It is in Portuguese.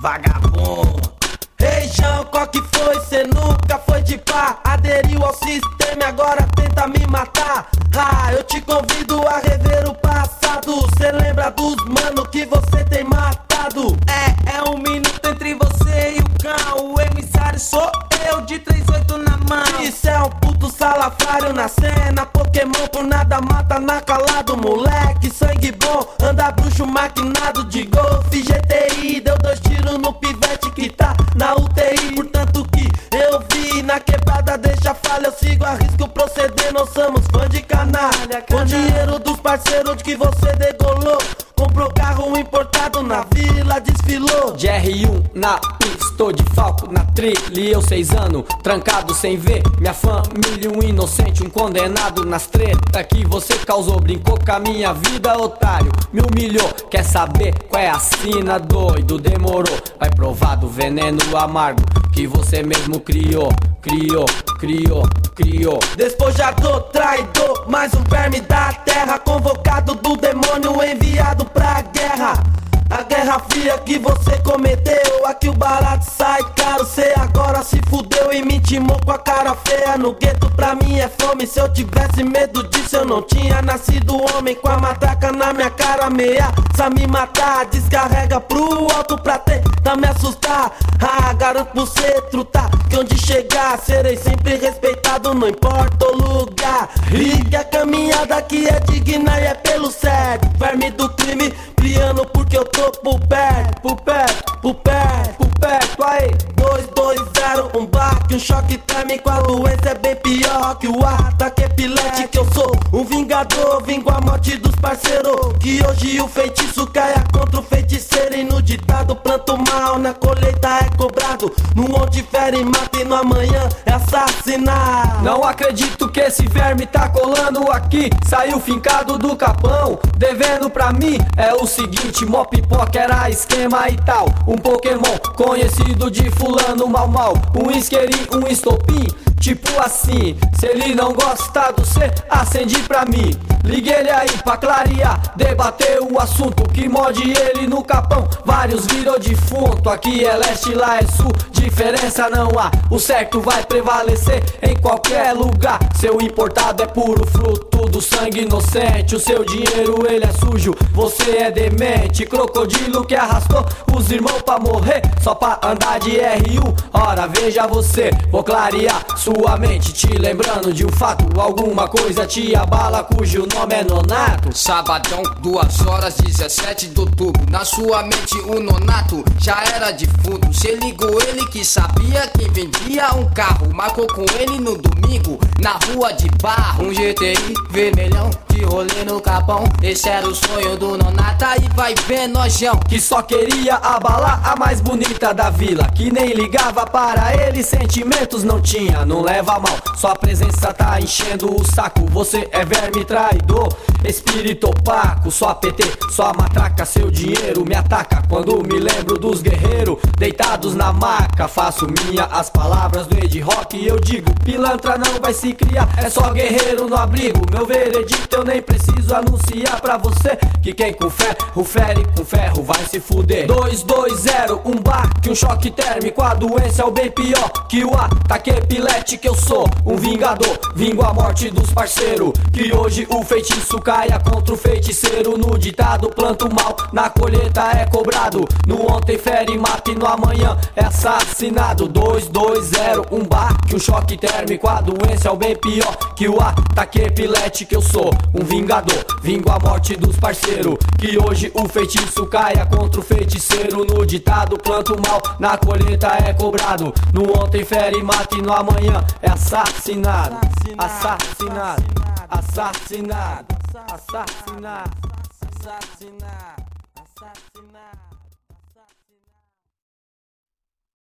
vagabundo. Reijão, qual que foi? Cê nunca foi de pá. Aderiu ao sistema e agora tenta me matar. Ah, eu te convido a rever o passado. Cê lembra dos mano que você tem matado? É um minuto entre você e o cão. O emissário sou eu de 38 na mão. Isso é um puto salafrário na cena. Pokémon por nada mata na calado. Moleque, sangue bom, anda bruxo maquinado de golfe. GTI, deu 2 tiros no pivete que tá na UTI. Portanto que eu vi na quebrada, deixa falha, eu sigo a risco proceder. Nós somos fã de canalha. Com dinheiro dos parceiros que você degolou, comprou carro importado na vila, desfilou. De R1 na pista, tô de falco na trilha. E eu 6 anos, trancado sem ver minha família. Um inocente, um condenado nas treta que você causou. Brincou com a minha vida, otário, me humilhou. Quer saber qual é a sina, doido? Demorou, vai provar do veneno amargo que você mesmo criou. Despojador, traidor, mais um verme da terra, convocado do demônio, enviado pra guerra. A guerra fria que você cometeu, aqui o barato sai caro. Cê agora se fudeu e me intimou com a cara feia. No gueto pra mim é fome, se eu tivesse medo disso eu não tinha nascido homem. Com a matraca na minha cara, ameaça me matar. Descarrega pro alto pra tentar me assustar. Ah, garanto pro cê trutar que onde chegar serei sempre respeitado, não importa o lugar. E que a caminhada aqui é digna e é pelo sério. Verme do crime, criando porque eu tô por perto, aí 220, um baque, um choque térmico. A doença é bem pior que o ataque epilético. Eu sou um vingador, vingo a morte dos parceiros. Que hoje o feitiço caia contra o feiticeiro. E no ditado planto mal, na colheita é cobrado. No onde fere e mata e no amanhã é assassinar. Não acredito que esse verme tá colando aqui. Saiu fincado do capão, devendo pra mim. É o seguinte, mó pipoca era esquema e tal. Um Pokémon conhecido de fulano mal. Um isqueirinho, um estopim, tipo assim. Se ele não gosta do cê, acende pra mim. Ligue ele aí pra clarear, debater o assunto. Que morde ele no capão, vários virou defunto. Aqui é leste, lá é sul, diferença não há. O certo vai prevalecer em qualquer lugar. Seu importado é puro fruto do sangue inocente. O seu dinheiro ele é sujo, você é demente. Crocodilo que arrastou os irmãos pra morrer, só pra andar de R1. Ora veja você, vou clarear sua mente, te lembrando de um fato. Alguma coisa te abala cujo nome é Nonato. Sabadão, 2h17 de outubro. Na sua mente o Nonato já era defunto. Cê ligou ele que sabia que vendia um carro. Marcou com ele no domingo na rua de barro. Um GTI vermelhão de rolê no capão. Esse era o sonho do Nonato. Aí vai ver nojão, que só queria abalar a mais bonita da vila, que nem ligava para ele, sentimentos não tinha. Não leva mal, sua presença tá enchendo o saco. Você é verme traidor, espírito opaco. Só PT, só matraca, seu dinheiro me ataca. Quando me lembro dos guerreiros deitados na maca, faço minha as palavras do Ed Rock e eu digo: pilantra não vai se criar, é só guerreiro no abrigo. Meu veredicto eu nem preciso anunciar pra você, que quem com ferro fere com ferro vai se fuder. 220, um baque, um choque térmico. A doença é o bem pior que o ataque epilético. Eu sou um vingador, vingo a morte dos parceiros. Que hoje o feitiço caia contra o feiticeiro. No ditado planto mal, na colheita é cobrado. No ontem fere, mata e no amanhã é assassinado. 220, um baque, um choque térmico. A doença é o bem pior que o ataque epilético. Eu sou um vingador, vingo a morte dos parceiros. Que hoje o feitiço caia contra o feiticeiro. No ditado planto mal, na colheita é cobrado. No ontem fere, mata e no amanhã é assassinado. Assassinado, assassinado, assassinado, assassinado, assassinado.